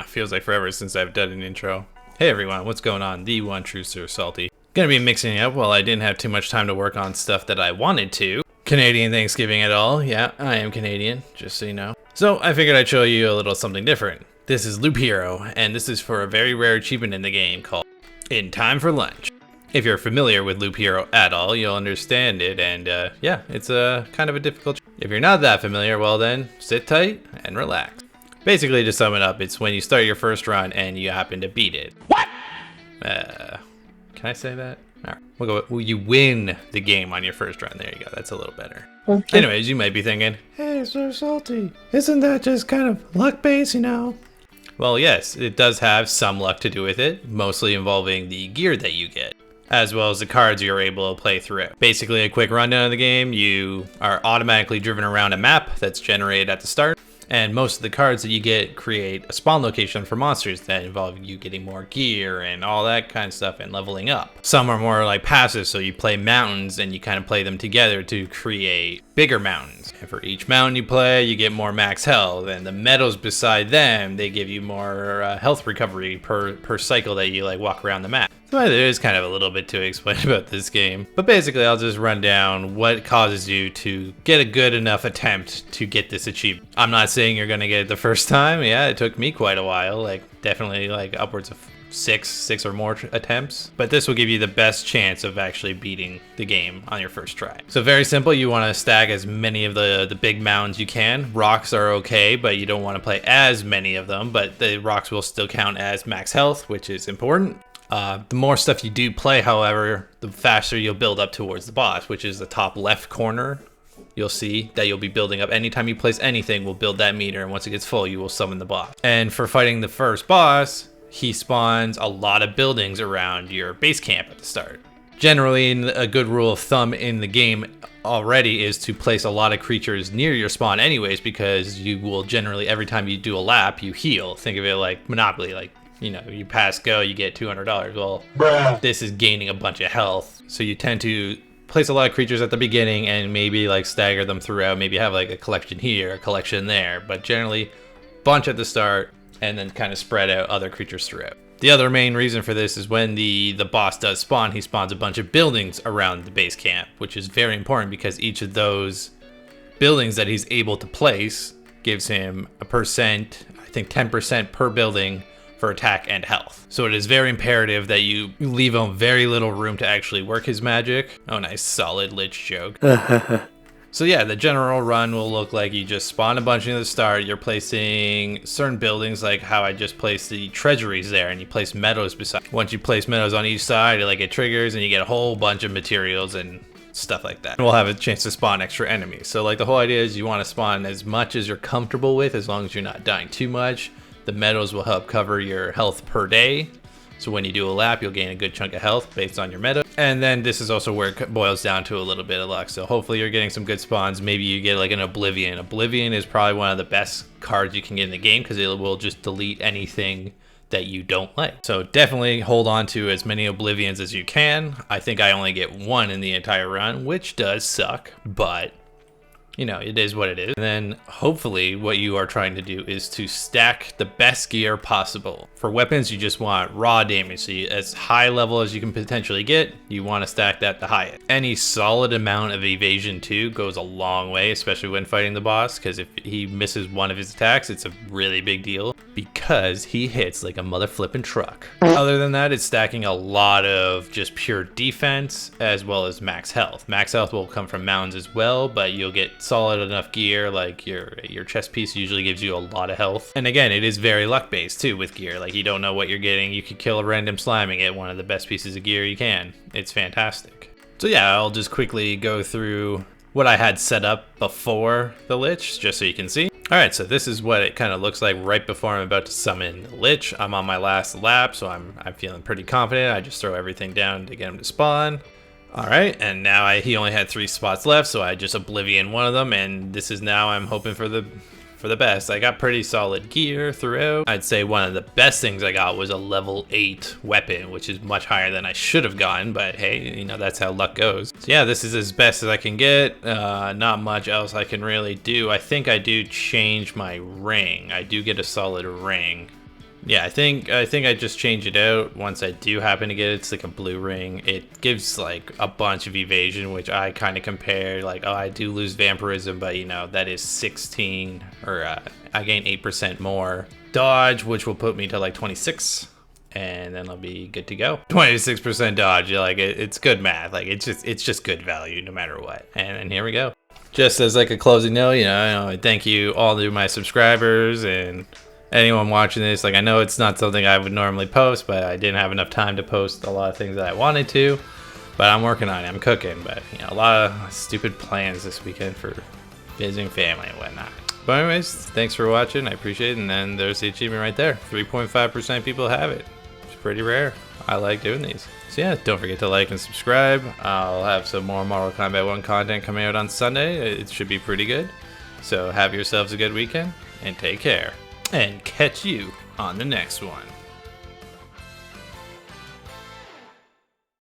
Feels like forever since I've done an intro. Hey everyone, what's going on? The one true Sir Salty. Gonna be mixing it up while I didn't have too much time to work on stuff that I wanted to. Canadian Thanksgiving at all? Yeah, I am Canadian, just so you know. So I figured I'd show you a little something different. This is Loophero, and this is for a very rare achievement in the game called In Time for Lunch. If you're familiar with Loophero at all, you'll understand it, and yeah, it's a kind of a difficult. If you're not that familiar, well then, sit tight and relax. Basically, to sum it up, it's when you start your first run and you happen to beat it. What? Can I say that? All right, we'll go. Well, you win the game on your first run. There you go. That's a little better. Okay. Anyways, you might be thinking, hey, Sir Salty, isn't that just kind of luck-based, you know? Well, yes, it does have some luck to do with it, mostly involving the gear that you get, as well as the cards you're able to play through. Basically, a quick rundown of the game, you are automatically driven around a map that's generated at the start. And most of the cards that you get create a spawn location for monsters that involve you getting more gear and all that kind of stuff and leveling up. Some are more like passive, so you play mountains and you kind of play them together to create bigger mountains. And for each mountain you play, you get more max health, and the meadows beside them, they give you more health recovery per cycle that you like walk around the map. So there is kind of a little bit to explain about this game, but basically I'll just run down what causes you to get a good enough attempt to get this achievement. I'm not saying you're gonna get it the first time. Yeah, it took me quite a while, like definitely like upwards of six or more attempts, but this will give you the best chance of actually beating the game on your first try. So very simple, you want to stack as many of the big mounds you can. Rocks are okay, but you don't want to play as many of them, but the rocks will still count as max health, which is important. The more stuff you do play, however, the faster you'll build up towards the boss, which is the top left corner. You'll see that you'll be building up. Anytime you place anything, we'll build that meter, and once it gets full, you will summon the boss. And for fighting the first boss, he spawns a lot of buildings around your base camp at the start. Generally, a good rule of thumb in the game already is to place a lot of creatures near your spawn anyways, because you will generally, every time you do a lap, you heal. Think of it like Monopoly, like, you know, you pass go, you get $200. Well, This is gaining a bunch of health. So you tend to place a lot of creatures at the beginning and maybe like stagger them throughout. Maybe have like a collection here, a collection there, but generally bunch at the start and then kind of spread out other creatures throughout. The other main reason for this is when the boss does spawn, he spawns a bunch of buildings around the base camp, which is very important because each of those buildings that he's able to place gives him a percent, I think 10% per building for attack and health. So it is very imperative that you leave him very little room to actually work his magic. Oh, nice solid lich joke. So yeah, the general run will look like you just spawn a bunch near the start. You're placing certain buildings, like how I just placed the treasuries there, and you place meadows beside. Once you place meadows on each side, it triggers and you get a whole bunch of materials and stuff like that. And we'll have a chance to spawn extra enemies. So like the whole idea is you want to spawn as much as you're comfortable with, as long as you're not dying too much. The meadows will help cover your health per day. So when you do a lap, you'll gain a good chunk of health based on your meadow. And then this is also where it boils down to a little bit of luck. So hopefully you're getting some good spawns. Maybe you get like an Oblivion. Oblivion is probably one of the best cards you can get in the game because it will just delete anything that you don't like. So definitely hold on to as many Oblivions as you can. I think I only get one in the entire run, which does suck, but you know, it is what it is. And then hopefully what you are trying to do is to stack the best gear possible. For weapons, you just want raw damage. So as high level as you can potentially get, you want to stack that the highest. Any solid amount of evasion too goes a long way, especially when fighting the boss, because if he misses one of his attacks, it's a really big deal because he hits like a mother flipping truck. Other than that, it's stacking a lot of just pure defense as well as max health. Max health will come from mountains as well, but you'll get solid enough gear, like your chest piece usually gives you a lot of health. And again, it is very luck based too with gear. Like you don't know what you're getting. You could kill a random slime and get one of the best pieces of gear you can. It's fantastic. So yeah, I'll just quickly go through what I had set up before the Lich, just so you can see. Alright, so this is what it kind of looks like right before I'm about to summon the Lich. I'm on my last lap, so I'm feeling pretty confident. I just throw everything down to get him to spawn. Alright, and now he only had 3 spots left, so I just Oblivion one of them, and this is now I'm hoping for the best. I got pretty solid gear throughout. I'd say one of the best things I got was a level 8 weapon, which is much higher than I should have gotten, but hey, you know, that's how luck goes. So yeah, this is as best as I can get. Not much else I can really do. I think I do change my ring. I do get a solid ring. Yeah, I think I just change it out once I do happen to get it. It's like a blue ring. It gives like a bunch of evasion, which I kind of compare like, oh, I do lose vampirism, but you know, that is 16 or I gain 8% more dodge, which will put me to like 26, and then I'll be good to go. 26% dodge, like it's good math. Like it's just good value no matter what. And here we go. Just as like a closing note, you know, thank you all to my subscribers and anyone watching this. Like, I know it's not something I would normally post, but I didn't have enough time to post a lot of things that I wanted to. But I'm working on it. I'm cooking. But, you know, a lot of stupid plans this weekend for visiting family and whatnot. But anyways, thanks for watching. I appreciate it. And then there's the achievement right there. 3.5% people have it. It's pretty rare. I like doing these. So yeah, don't forget to like and subscribe. I'll have some more Mortal Kombat 1 content coming out on Sunday. It should be pretty good. So have yourselves a good weekend and take care. And catch you on the next one.